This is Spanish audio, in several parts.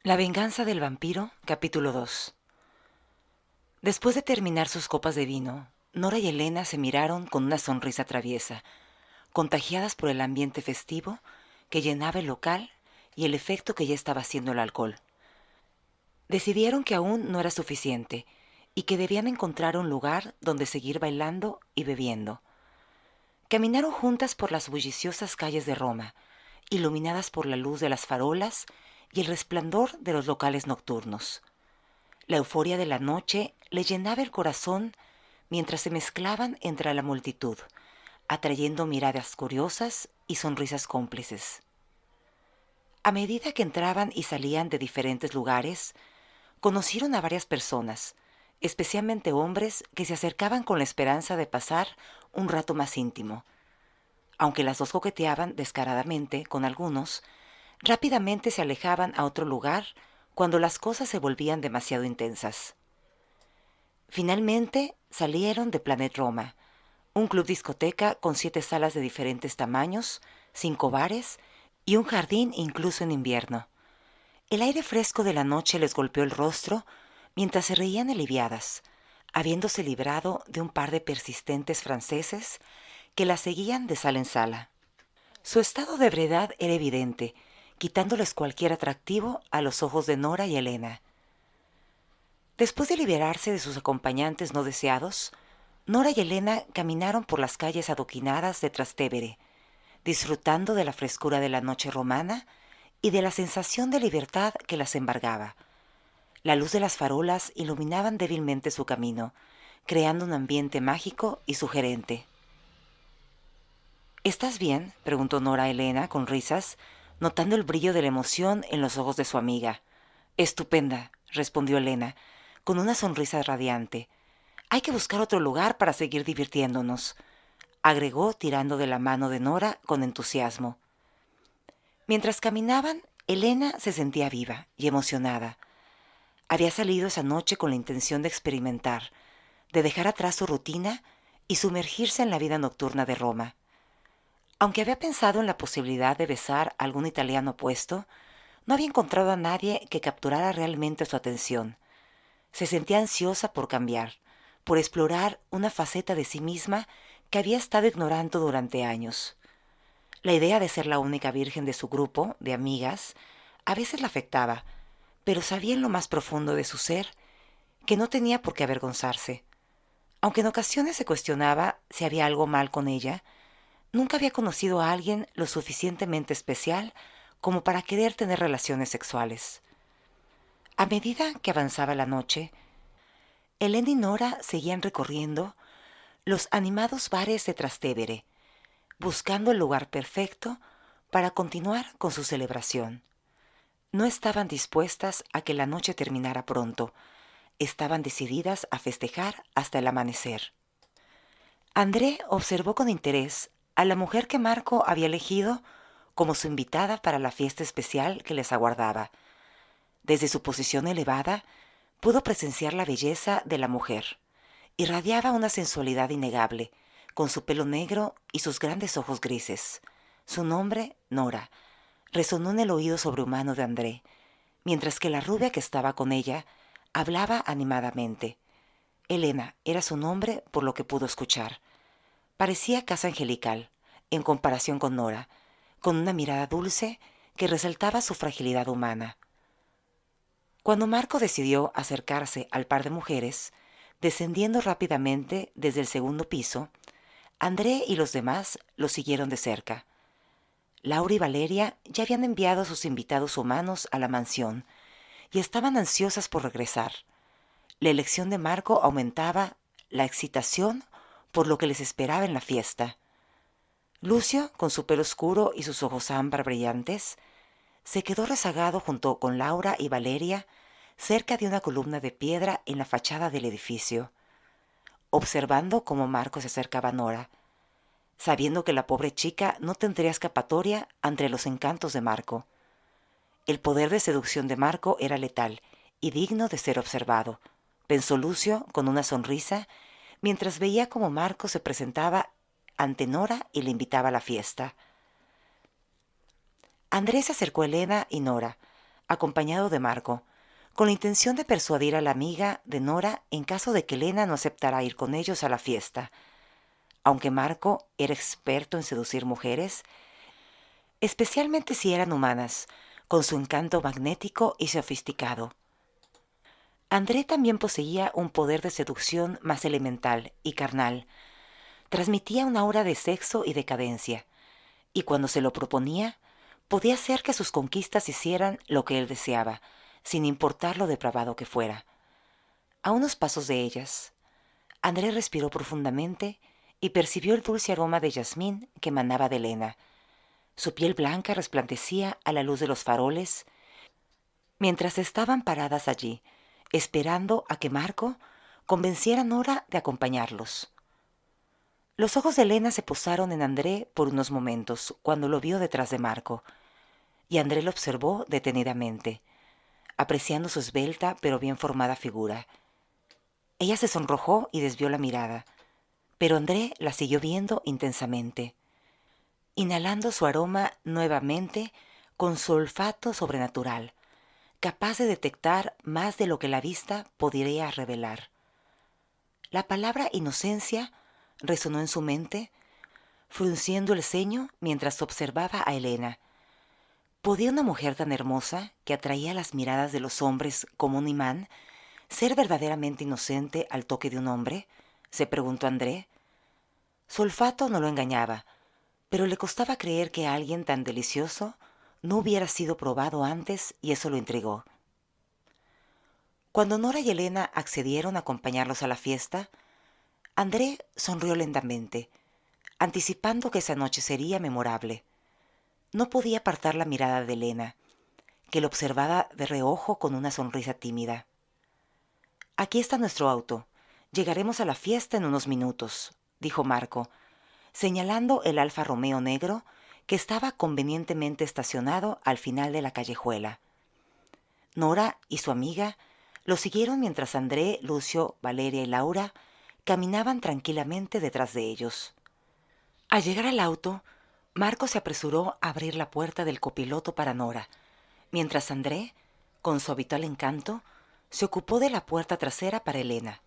La venganza del vampiro, capítulo 2. Después de terminar sus copas de vino, Nora y Elena se miraron con una sonrisa traviesa, contagiadas por el ambiente festivo que llenaba el local y el efecto que ya estaba haciendo el alcohol. Decidieron que aún no era suficiente y que debían encontrar un lugar donde seguir bailando y bebiendo. Caminaron juntas por las bulliciosas calles de Roma, iluminadas por la luz de las farolas y el resplandor de los locales nocturnos. La euforia de la noche le llenaba el corazón mientras se mezclaban entre la multitud, atrayendo miradas curiosas y sonrisas cómplices. A medida que entraban y salían de diferentes lugares, conocieron a varias personas, especialmente hombres que se acercaban con la esperanza de pasar un rato más íntimo. Aunque las dos coqueteaban descaradamente con algunos, rápidamente se alejaban a otro lugar cuando las cosas se volvían demasiado intensas. Finalmente salieron de Planet Roma, un club discoteca con 7 salas de diferentes tamaños, 5 bares y un jardín incluso en invierno. El aire fresco de la noche les golpeó el rostro mientras se reían aliviadas, habiéndose librado de un par de persistentes franceses que las seguían de sala en sala. Su estado de ebriedad era evidente, quitándoles cualquier atractivo a los ojos de Nora y Elena. Después de liberarse de sus acompañantes no deseados, Nora y Elena caminaron por las calles adoquinadas de Trastevere, disfrutando de la frescura de la noche romana y de la sensación de libertad que las embargaba. La luz de las farolas iluminaban débilmente su camino, creando un ambiente mágico y sugerente. ¿Estás bien?, preguntó Nora a Elena con risas, notando el brillo de la emoción en los ojos de su amiga. Estupenda, respondió Elena, con una sonrisa radiante. Hay que buscar otro lugar para seguir divirtiéndonos, agregó tirando de la mano de Nora con entusiasmo. Mientras caminaban, Elena se sentía viva y emocionada. Había salido esa noche con la intención de experimentar, de dejar atrás su rutina y sumergirse en la vida nocturna de Roma. Aunque había pensado en la posibilidad de besar a algún italiano opuesto, no había encontrado a nadie que capturara realmente su atención. Se sentía ansiosa por cambiar, por explorar una faceta de sí misma que había estado ignorando durante años. La idea de ser la única virgen de su grupo de amigas a veces la afectaba, pero sabía en lo más profundo de su ser que no tenía por qué avergonzarse. Aunque en ocasiones se cuestionaba si había algo mal con ella, nunca había conocido a alguien lo suficientemente especial como para querer tener relaciones sexuales. A medida que avanzaba la noche, Elena y Nora seguían recorriendo los animados bares de Trastevere, buscando el lugar perfecto para continuar con su celebración. No estaban dispuestas a que la noche terminara pronto, estaban decididas a festejar hasta el amanecer. André observó con interés a la mujer que Marco había elegido como su invitada para la fiesta especial que les aguardaba. Desde su posición elevada, pudo presenciar la belleza de la mujer. Irradiaba una sensualidad innegable, con su pelo negro y sus grandes ojos grises. Su nombre, Nora, resonó en el oído sobrehumano de André, mientras que la rubia que estaba con ella hablaba animadamente. Elena era su nombre por lo que pudo escuchar. Parecía casi angelical, en comparación con Nora, con una mirada dulce que resaltaba su fragilidad humana. Cuando Marco decidió acercarse al par de mujeres, descendiendo rápidamente desde el segundo piso, André y los demás lo siguieron de cerca. Laura y Valeria ya habían enviado a sus invitados humanos a la mansión y estaban ansiosas por regresar. La elección de Marco aumentaba la excitación por lo que les esperaba en la fiesta. Lucio, con su pelo oscuro y sus ojos ámbar brillantes, se quedó rezagado junto con Laura y Valeria cerca de una columna de piedra en la fachada del edificio, observando cómo Marco se acercaba a Nora, sabiendo que la pobre chica no tendría escapatoria ante los encantos de Marco. El poder de seducción de Marco era letal y digno de ser observado, pensó Lucio con una sonrisa, mientras veía cómo Marco se presentaba ante Nora y le invitaba a la fiesta. Andrés se acercó a Elena y Nora, acompañado de Marco, con la intención de persuadir a la amiga de Nora en caso de que Elena no aceptara ir con ellos a la fiesta. Aunque Marco era experto en seducir mujeres, especialmente si eran humanas, con su encanto magnético y sofisticado. André también poseía un poder de seducción más elemental y carnal. Transmitía una aura de sexo y decadencia, y cuando se lo proponía, podía hacer que sus conquistas hicieran lo que él deseaba, sin importar lo depravado que fuera. A unos pasos de ellas, André respiró profundamente y percibió el dulce aroma de jazmín que emanaba de Elena. Su piel blanca resplandecía a la luz de los faroles, mientras estaban paradas allí, esperando a que Marco convenciera a Nora de acompañarlos. Los ojos de Elena se posaron en André por unos momentos cuando lo vio detrás de Marco, y André lo observó detenidamente, apreciando su esbelta pero bien formada figura. Ella se sonrojó y desvió la mirada, pero André la siguió viendo intensamente, inhalando su aroma nuevamente con su olfato sobrenatural, capaz de detectar más de lo que la vista podría revelar. La palabra inocencia resonó en su mente, frunciendo el ceño mientras observaba a Elena. ¿Podía una mujer tan hermosa, que atraía las miradas de los hombres como un imán, ser verdaderamente inocente al toque de un hombre? Se preguntó André. Su olfato no lo engañaba, pero le costaba creer que alguien tan delicioso no hubiera sido probado antes, y eso lo intrigó. Cuando Nora y Elena accedieron a acompañarlos a la fiesta, André sonrió lentamente, anticipando que esa noche sería memorable. No podía apartar la mirada de Elena, que lo observaba de reojo con una sonrisa tímida. «Aquí está nuestro auto. Llegaremos a la fiesta en unos minutos», dijo Marco, señalando el Alfa Romeo negro que estaba convenientemente estacionado al final de la callejuela. Nora y su amiga lo siguieron mientras André, Lucio, Valeria y Laura caminaban tranquilamente detrás de ellos. Al llegar al auto, Marco se apresuró a abrir la puerta del copiloto para Nora, mientras André, con su habitual encanto, se ocupó de la puerta trasera para Elena.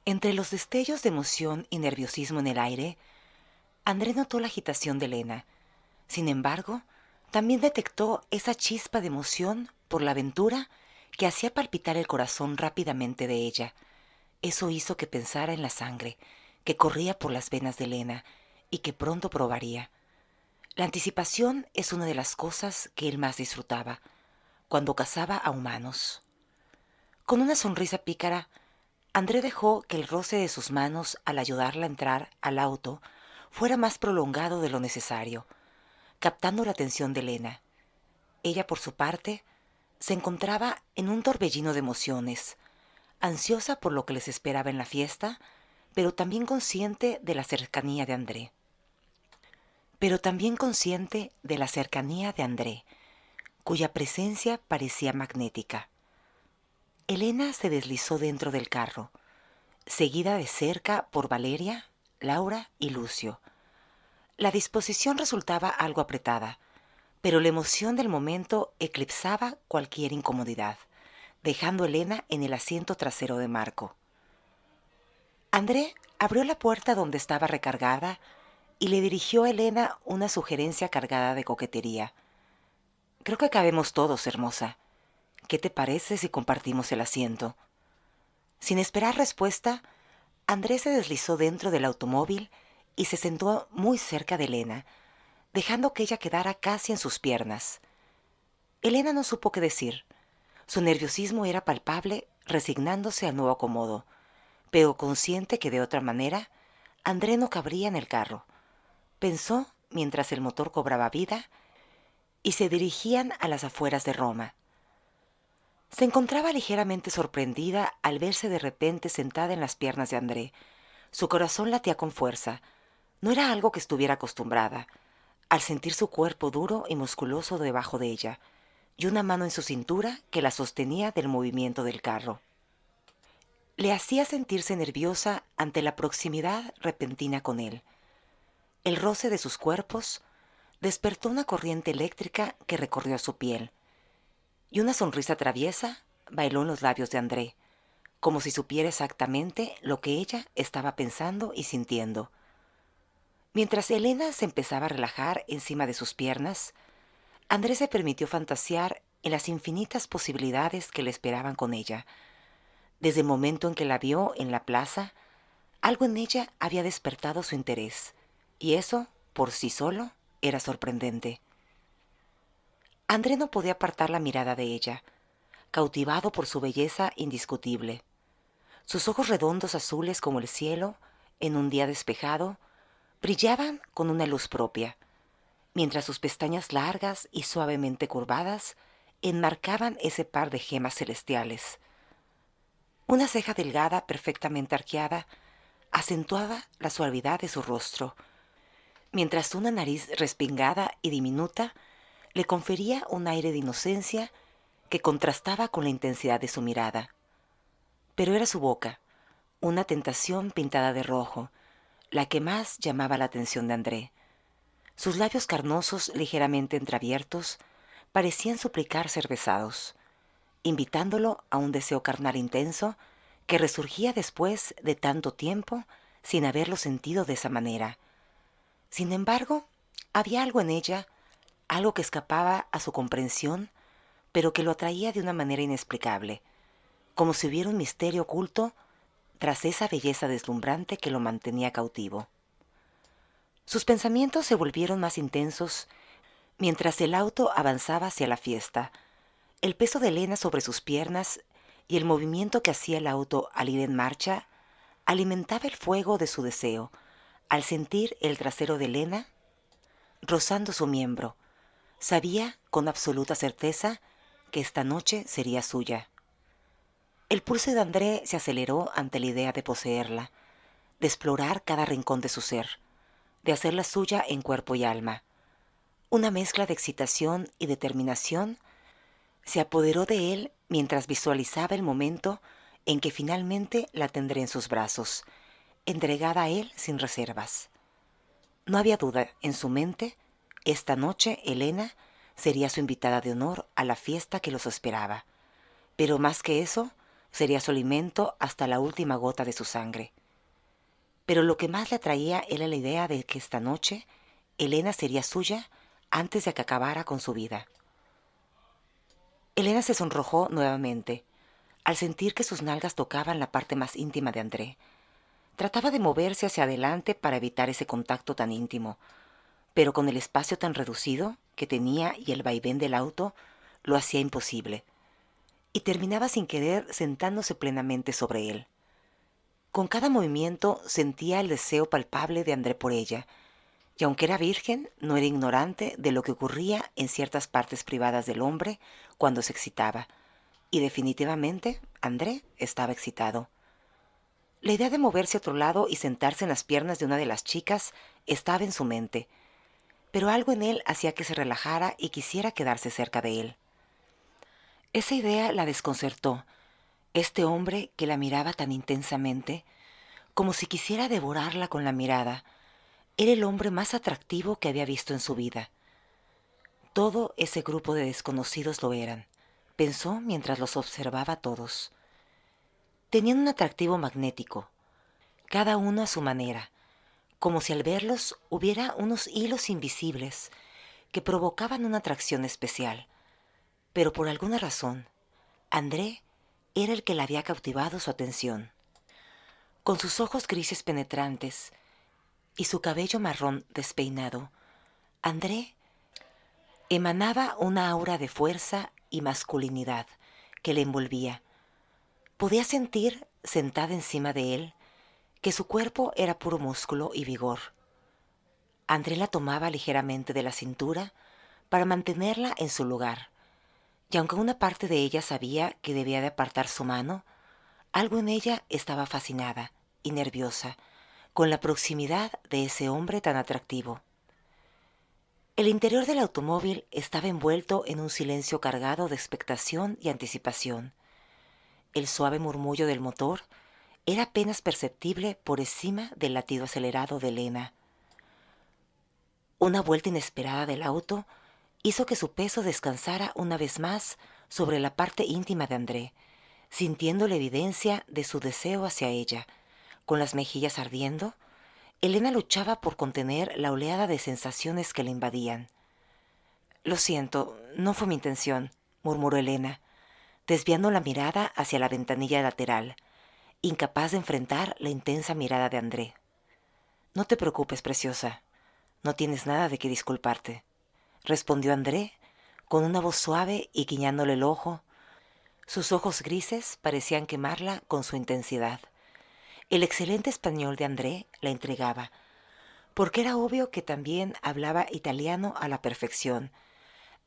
Entre los destellos de emoción y nerviosismo en el aire, André notó la agitación de Elena. Sin embargo, también detectó esa chispa de emoción por la aventura que hacía palpitar el corazón rápidamente de ella. Eso hizo que pensara en la sangre que corría por las venas de Elena y que pronto probaría. La anticipación es una de las cosas que él más disfrutaba cuando cazaba a humanos. Con una sonrisa pícara, André dejó que el roce de sus manos al ayudarla a entrar al auto fuera más prolongado de lo necesario, captando la atención de Elena. Ella, por su parte, se encontraba en un torbellino de emociones, ansiosa por lo que les esperaba en la fiesta, pero también consciente de la cercanía de André. Cuya presencia parecía magnética. Elena se deslizó dentro del carro, seguida de cerca por Valeria, Laura y Lucio. La disposición resultaba algo apretada, pero la emoción del momento eclipsaba cualquier incomodidad, dejando a Elena en el asiento trasero de Marco. André abrió la puerta donde estaba recargada y le dirigió a Elena una sugerencia cargada de coquetería. «Creo que cabemos todos, hermosa. ¿Qué te parece si compartimos el asiento?» Sin esperar respuesta, André se deslizó dentro del automóvil y se sentó muy cerca de Elena, dejando que ella quedara casi en sus piernas. Elena no supo qué decir. Su nerviosismo era palpable, resignándose al nuevo acomodo, pero consciente que de otra manera André no cabría en el carro. Pensó mientras el motor cobraba vida y se dirigían a las afueras de Roma. Se encontraba ligeramente sorprendida al verse de repente sentada en las piernas de André. Su corazón latía con fuerza. No era algo que estuviera acostumbrada, al sentir su cuerpo duro y musculoso debajo de ella, y una mano en su cintura que la sostenía del movimiento del carro. Le hacía sentirse nerviosa ante la proximidad repentina con él. El roce de sus cuerpos despertó una corriente eléctrica que recorrió su piel. y una sonrisa traviesa bailó en los labios de André, como si supiera exactamente lo que ella estaba pensando y sintiendo. Mientras Elena se empezaba a relajar encima de sus piernas, André se permitió fantasear en las infinitas posibilidades que le esperaban con ella. Desde el momento en que la vio en la plaza, algo en ella había despertado su interés, y eso, por sí solo, era sorprendente. André no podía apartar la mirada de ella, cautivado por su belleza indiscutible. Sus ojos redondos azules como el cielo, en un día despejado, brillaban con una luz propia, mientras sus pestañas largas y suavemente curvadas enmarcaban ese par de gemas celestiales. Una ceja delgada perfectamente arqueada acentuaba la suavidad de su rostro, mientras una nariz respingada y diminuta le confería un aire de inocencia que contrastaba con la intensidad de su mirada. Pero era su boca, una tentación pintada de rojo, la que más llamaba la atención de André. Sus labios carnosos, ligeramente entreabiertos, parecían suplicar ser besados, invitándolo a un deseo carnal intenso que resurgía después de tanto tiempo sin haberlo sentido de esa manera. Sin embargo, había algo en ella, algo que escapaba a su comprensión, pero que lo atraía de una manera inexplicable, como si hubiera un misterio oculto tras esa belleza deslumbrante que lo mantenía cautivo. Sus pensamientos se volvieron más intensos mientras el auto avanzaba hacia la fiesta. El peso de Elena sobre sus piernas y el movimiento que hacía el auto al ir en marcha alimentaba el fuego de su deseo, al sentir el trasero de Elena rozando su miembro. Sabía con absoluta certeza que esta noche sería suya. El pulso de André se aceleró ante la idea de poseerla, de explorar cada rincón de su ser, de hacerla suya en cuerpo y alma. Una mezcla de excitación y determinación se apoderó de él mientras visualizaba el momento en que finalmente la tendré en sus brazos, entregada a él sin reservas. No había duda en su mente, esta noche Elena sería su invitada de honor a la fiesta que los esperaba, pero más que eso, sería su alimento hasta la última gota de su sangre. Pero lo que más le atraía era la idea de que esta noche Elena sería suya antes de que acabara con su vida. Elena se sonrojó nuevamente, al sentir que sus nalgas tocaban la parte más íntima de André. Trataba de moverse hacia adelante para evitar ese contacto tan íntimo, pero con el espacio tan reducido que tenía y el vaivén del auto lo hacía imposible, y terminaba sin querer sentándose plenamente sobre él. Con cada movimiento sentía el deseo palpable de André por ella, y aunque era virgen, no era ignorante de lo que ocurría en ciertas partes privadas del hombre cuando se excitaba, y definitivamente André estaba excitado. La idea de moverse a otro lado y sentarse en las piernas de una de las chicas estaba en su mente, pero algo en él hacía que se relajara y quisiera quedarse cerca de él. Esa idea la desconcertó. Este hombre que la miraba tan intensamente, como si quisiera devorarla con la mirada, era el hombre más atractivo que había visto en su vida. Todo ese grupo de desconocidos lo eran, pensó mientras los observaba a todos. Tenían un atractivo magnético, cada uno a su manera, como si al verlos hubiera unos hilos invisibles que provocaban una atracción especial. Pero por alguna razón, André era el que le había cautivado su atención. Con sus ojos grises penetrantes y su cabello marrón despeinado, André emanaba una aura de fuerza y masculinidad que le envolvía. Podía sentir, sentada encima de él, que su cuerpo era puro músculo y vigor. André la tomaba ligeramente de la cintura para mantenerla en su lugar, y aunque una parte de ella sabía que debía de apartar su mano, algo en ella estaba fascinada y nerviosa con la proximidad de ese hombre tan atractivo. El interior del automóvil estaba envuelto en un silencio cargado de expectación y anticipación. El suave murmullo del motor era apenas perceptible por encima del latido acelerado de Elena. Una vuelta inesperada del auto hizo que su peso descansara una vez más sobre la parte íntima de André, sintiendo la evidencia de su deseo hacia ella. Con las mejillas ardiendo, Elena luchaba por contener la oleada de sensaciones que le invadían. «Lo siento, no fue mi intención», murmuró Elena, desviando la mirada hacia la ventanilla lateral, incapaz de enfrentar la intensa mirada de André. «No te preocupes, preciosa. No tienes nada de qué disculparte», respondió André, con una voz suave y guiñándole el ojo. Sus ojos grises parecían quemarla con su intensidad. El excelente español de André la intrigaba, porque era obvio que también hablaba italiano a la perfección,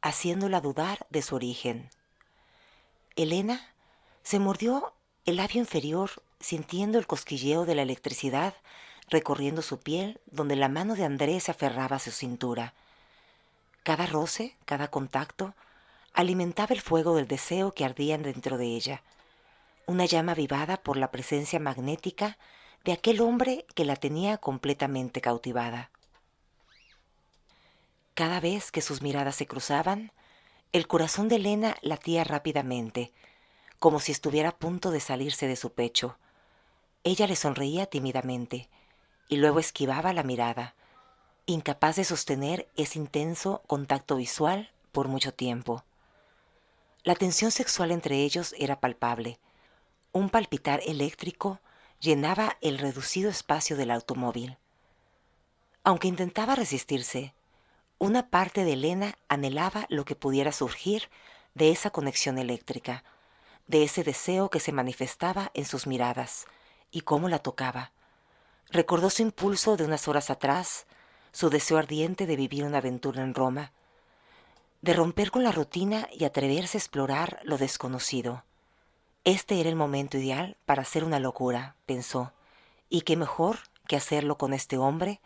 haciéndola dudar de su origen. Elena se mordió el labio inferior, sintiendo el cosquilleo de la electricidad recorriendo su piel, donde la mano de André se aferraba a su cintura. Cada roce, cada contacto, alimentaba el fuego del deseo que ardía dentro de ella, una llama avivada por la presencia magnética de aquel hombre que la tenía completamente cautivada. Cada vez que sus miradas se cruzaban, el corazón de Elena latía rápidamente, como si estuviera a punto de salirse de su pecho. Ella le sonreía tímidamente y luego esquivaba la mirada, incapaz de sostener ese intenso contacto visual por mucho tiempo. La tensión sexual entre ellos era palpable. Un palpitar eléctrico llenaba el reducido espacio del automóvil. Aunque intentaba resistirse, una parte de Elena anhelaba lo que pudiera surgir de esa conexión eléctrica, de ese deseo que se manifestaba en sus miradas, y cómo la tocaba. Recordó su impulso de unas horas atrás, su deseo ardiente de vivir una aventura en Roma, de romper con la rutina y atreverse a explorar lo desconocido. Este era el momento ideal para hacer una locura, pensó, y qué mejor que hacerlo con este hombre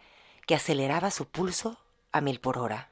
que aceleraba su pulso a 1000 por hora.